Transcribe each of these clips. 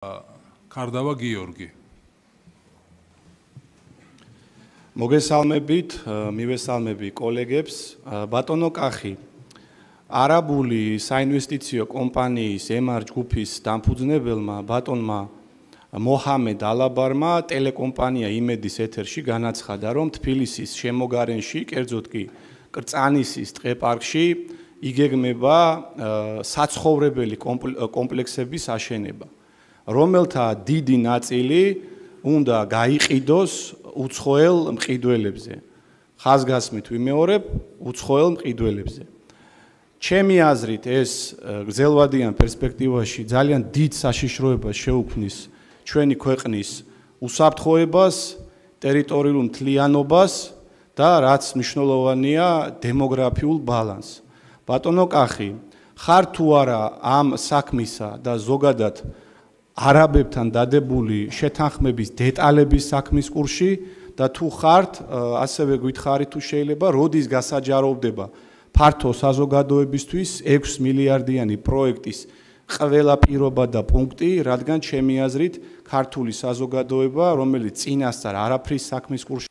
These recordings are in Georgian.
Kardava Georgi. მოგესალმებით, მივესალმები კოლეგებს. ბატონო კახი, არაბული საინვესტიციო კომპანიის ემარ ჯგუფის დამფუძნებელმა ბატონმა მოჰამედ ალაბარმა ტელეკომპანია იმედის ეთერში განაცხადა, რომ თბილისის შემოგარენში, კერძოდ კი კრწანისის ტყეპარკში იგეგმება საცხოვრებელი კომპლექსების აშენება, რომელთა დიდი ნაწილი უნდა გაიყიდოს უცხოელ მყიდველებზე. ხაზგასმით ვიმეორებ, უცხოელ მყიდველებზე. ჩემი აზრით ეს გრძელვადიან პერსპექტივაში ძალიან დიდ საშიშროებას შეუქმნის ჩვენი ქვეყნის უსაფრთხოებას, ტერიტორიულ მთლიანობას და რაც მნიშვნელოვანია დემოგრაფიულ ბალანსს. ბატონო კახი, ხარ თუ არა ამ საქმისა და ზოგადად არაბებთან დადებული შეთანხმების დეტალების საქმის კურსში და თუ ხართ, ასევე გითხარით თუ შეიძლება, როდის გასაჯაროვდება ფართო საზოგადოებისთვის 6 მილიარდიანი პროექტის ყველა პირობა და პუნქტი, რადგან ჩემი აზრით ქართული საზოგადოება, რომელიც წინასწარ არაფრის საქმის კურსში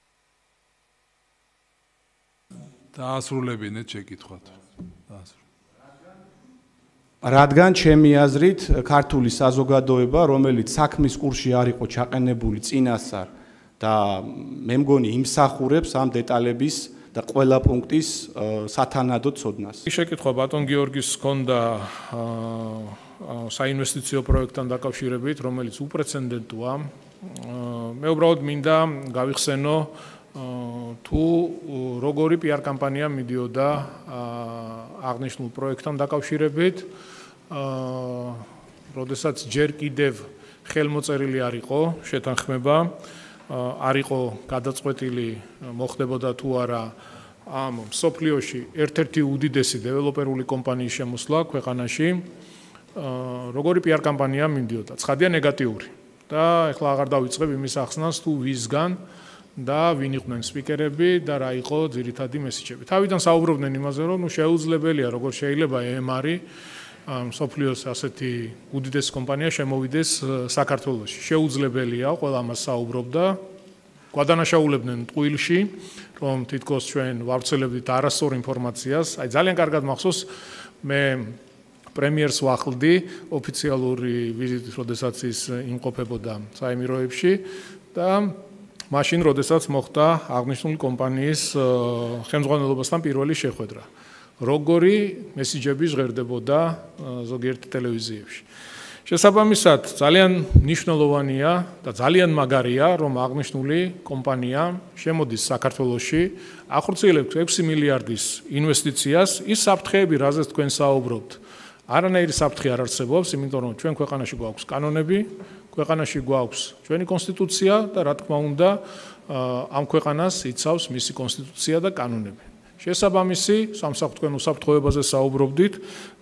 დაასრულებინეთ შეკითხვათ. რადგან ჩემი აზრით ქართული საზოგადოება, რომელიც საქმის კურსში არ იყო ჩაყენებული წინასწარ და მე მგონი იმსახურებს ამ დეტალების და ყველა პუნქტის სათანადო ცოდნას. შეკითხვა ბატონ გიორგის ჰქონდა საინვესტიციო პროექტთან დაკავშირებით, რომელიც უპრეცედენტოა. მე უბრალოდ მინდა გავიხსენო თუ როგორი PR კამპანია მიდიოდა აღნიშნულ პროექტთან დაკავშირებით, როდესაც ჯერ კიდევ ხელმოწერილი არ იყო შეთანხმება, არ იყო გადაწყვეტილი მოხდებოდა თუ არა ამ სოფლიოში ერთ-ერთი უდიდესი დეველოპერული კომპანიის შემოსვლა ქვეყანაში, როგორი PR კამპანია მიდიოდა, ცხადია ნეგატიური და ეხლა აღარ დავიწყებ იმის ახსნას თუ ვისგან და ვინ იყვნენ სპიკერები და რა იყო ძირითადი მესიჯები. თავიდან საუბრობდნენ იმაზე, რომ შეუძლებელია როგორ შეიძლება ემარი სოფლიოს ასეთი უდიდესი კომპანია შემოვიდეს საქართველოში. შეუძლებელია, ყველა ამას საუბრობდა. გვადანაშაულებდნენ ტყუილში, რომ თითქოს ჩვენ ვავრცელებდით არასწორ ინფორმაციას. აი ძალიან კარგად მახსოვს, მე პრემიერს ვახლდი ოფიციალური ვიზიტით, როდესაც ის იმყოფებოდა საემიროებში და მაშინ, როდესაც მოხდა აღნიშნული კომპანიის ხელმძღვანელობასთან პირველი შეხვედრა. როგორი მესიჯები ჟღერდებოდა ზოგიერთ ტელევიზიებში. შესაბამისად, ძალიან მნიშვნელოვანია და ძალიან მაგარია, რომ აღნიშნული კომპანია შემოდის საქართველოში, ახორციელებს 6 მილიარდის ინვესტიციას, ის საფრთხეები, რაზეც თქვენ საუბრობთ, არანაირი საფრთხე არ არსებობს, იმიტომ რომ ჩვენ ქვეყანაში გვაქვს კანონები, ქვეყანაში გვაქვს ჩვენი კონსტიტუცია და რა თქმა უნდა, ამ ქვეყანას იცავს მისი კონსტიტუცია და კანონები. შესაბამისი სამსახურთან უსაფრთხოებაზე საუბრობდით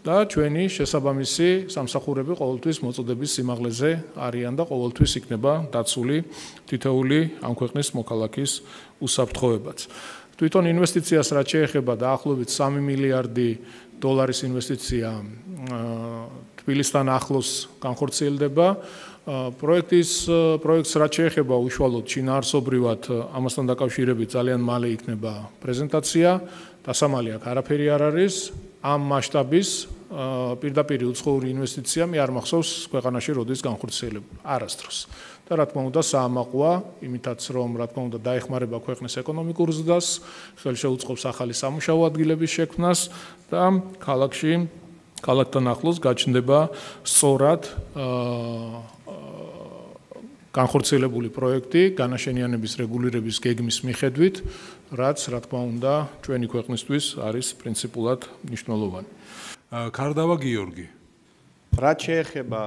და ჩვენი შესაბამისი სამსახურები ყოველთვის მოწოდების სიმაღლეზე არიან და ყოველთვის იქნება დაცული თითოეული ამ ქვეყნის მოქალაქის უსაფრთხოებაც. თვითონ ინვესტიციას რაც შეეხება დაახლოებით 3 მილიარდი დოლარის ინვესტიცია თბილისთან ახლოს განხორციელდება. პროექტს რაც შეეხება უშუალოდ შინაარსობრივად ამასთან დაკავშირებით ძალიან მალე იქნება პრეზენტაცია. დასამალი აქ არაფერი არ არის. ამ მასშტაბის პირდაპირ უცხოური ინვესტიცია მე არ მახსოვს ქვეყანაში როდის განხორციელება არასდროს. და რა თქმა უნდა საამაყოა, იმითაც რომ რა თქმა უნდა დაეხმარება ქვეყნის ეკონომიკურ ზრდას, ხელშეუწყობს ახალი სამუშაო ადგილების შექმნას და ქალაქთან ახლოს გაჩნდება სწორად განხორციელებული პროექტი განაშენიანების რეგულირების გეგმის მიხედვით, რაც რა თქმა უნდა ჩვენი ქვეყნისთვის არის პრინციპულად მნიშვნელოვანი. Kardava Georgi. რაც შეეხება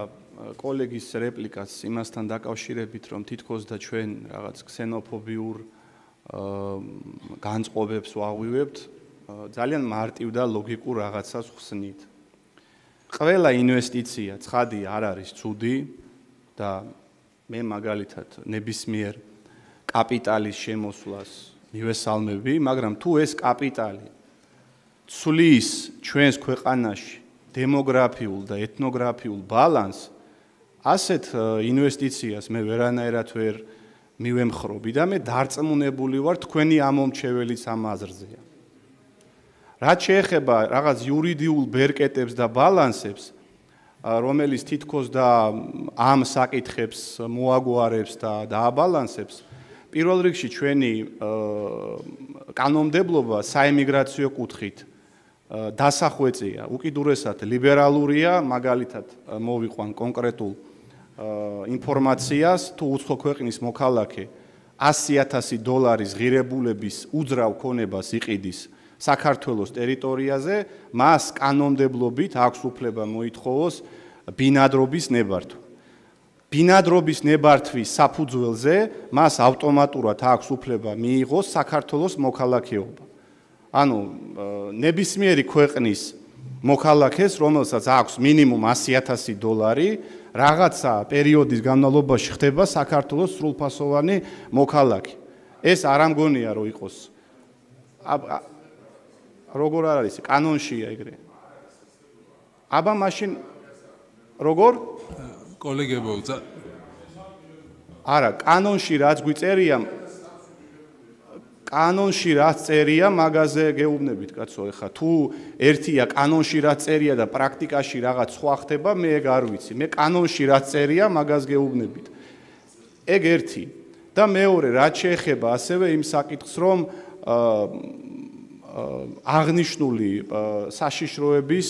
კოლეგის რეპლიკას იმასთან დაკავშირებით, რომ თითქოს და ჩვენ რაღაც ქსენოფობიურ განწყობებს ვაღვივებთ, ძალიან მარტივ და ლოგიკურ რაღაცას ხსნით. ყველა ინვესტიცია ცხადია არ არის ცუდი და მე მაგალითად ნებისმიერ კაპიტალის შემოსვლას მივესალმები, მაგრამ თუ ეს კაპიტალი ცვლის ჩვენს ქვეყანაში დემოგრაფიულ და ეთნოგრაფიულ ბალანსს, ასეთ ინვესტიციას მე ვერანაირად ვერ მივემხრობი და მე დარწმუნებული ვარ თქვენი ამომრჩეველიც ამ აზრზეა. რაც შეეხება რაღაც იურიდიულ ბერკეტებს და ბალანსებს, რომელიც თითქოს და ამ საკითხებს მოაგვარებს და დააბალანსებს, პირველ რიგში ჩვენი კანონმდებლობა საიმიგრაციო კუთხით დასახვეწეა, უკიდურესად ლიბერალურია, მაგალითად მოვიყვან კონკრეტულ ინფორმაციას, თუ უცხო ქვეყნის მოქალაქე $100,000 ღირებულების უძრავ ქონებას იყიდის საქართველოს ტერიტორიაზე, მას კანონმდებლობით აქვს უფლება მოითხოვოს ბინადრობის ნებართვა. ბინადრობის ნებართვის საფუძველზე მას ავტომატურად აქვს უფლება მიიღოს საქართველოს მოქალაქეობა. ანუ ნებისმიერი ქვეყნის მოქალაქეს, რომელსაც აქვს მინიმუმ $100,000, რაღაცა პერიოდის განმავლობაში ხდება საქართველოს სრულფასოვანი მოქალაქე. ეს არ ამგონია რომ იყოს. როგორ არ არის? კანონშია ეგრე. აბა მაშინ როგორ? კოლეგებო, არა, კანონში რაც გვიწერია, კანონში რაც წერია, მაგაზე გეუბნებით, კაცო, ეხა თუ ერთია კანონში რაც წერია და პრაქტიკაში რაღაც სხვა ხდება, მე ეგ არ ვიცი. მე კანონში რაც წერია, მაგას გეუბნებით. ეგ ერთი. და მეორე, რაც შეეხება ასევე იმ საკითხს, რომ აღნიშნული საშიშროების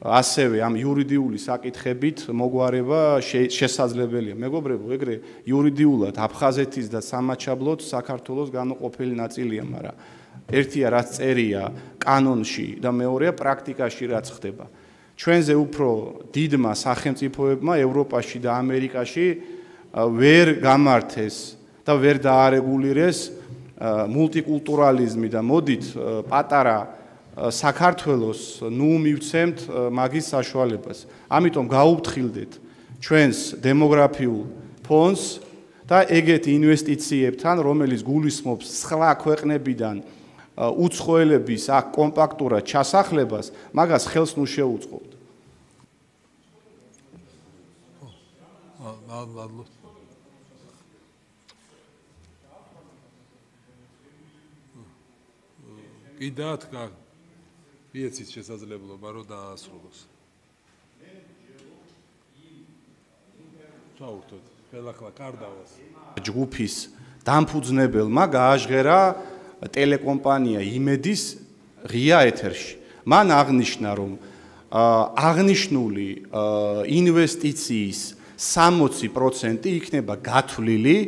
ასევე ამ იურიდიული საკითხებით მოგვარება შესაძლებელია. მეგობრებო, ეგრე იურიდიულად აფხაზეთის და სამაჩაბლოთ საქართველოს განუყოფელი ნაწილია, მაგრამ ერთია რაც წერია კანონში და მეორეა პრაქტიკაში რაც ხდება. ჩვენზე უფრო დიდმა სახელმწიფოებმა ევროპაში და ამერიკაში ვერ გამართეს და ვერ დაარეგულირეს მულტიკულტურალიზმი და მოდით პატარა საქართველოს მივცემთ მაგის საშუალებას. ამიტომ გაუფრთხილდეთ ჩვენს დემოგრაფიულ ფონდს და ეგეთ ინვესტიციებთან, რომელიც გულისხმობს სხვა ქვეყნებიდან უცხოელების აქ კომპაქტურად ჩასახლებას, მაგას ხელს ნუ შეუწყობთ. კიდევ თქვა იეცის შესაძლებლობა რომ დაასრულოს. ჩაურთოთ, ხელახლა კარდავას. ჯგუფის დამფუძნებელმა გააჟღერა ტელეკომპანია იმედის ღია ეთერში. მან აღნიშნა, რომ აღნიშნული ინვესტიციის 60% იქნება გათვლილი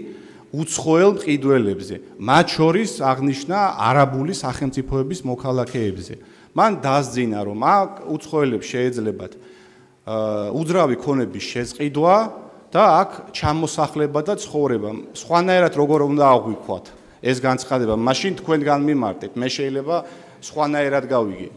უცხოელ მყიდველებზე, მათ შორის აღნიშნა არაბული სახელმწიფოების მოქალაქეებზე. მან დასძინა, რომ აქ უცხოელებს შეეძლებათ უძრავი ქონების შეზყიდვა და აქ ჩამოსახლება და ცხოვრება. სხვანაირად როგორ უნდა აღვიქვათ ეს განცხადება, მაშინ თქვენ განმიმარტეთ, მე შეიძლება სხვანაირად გავიგე.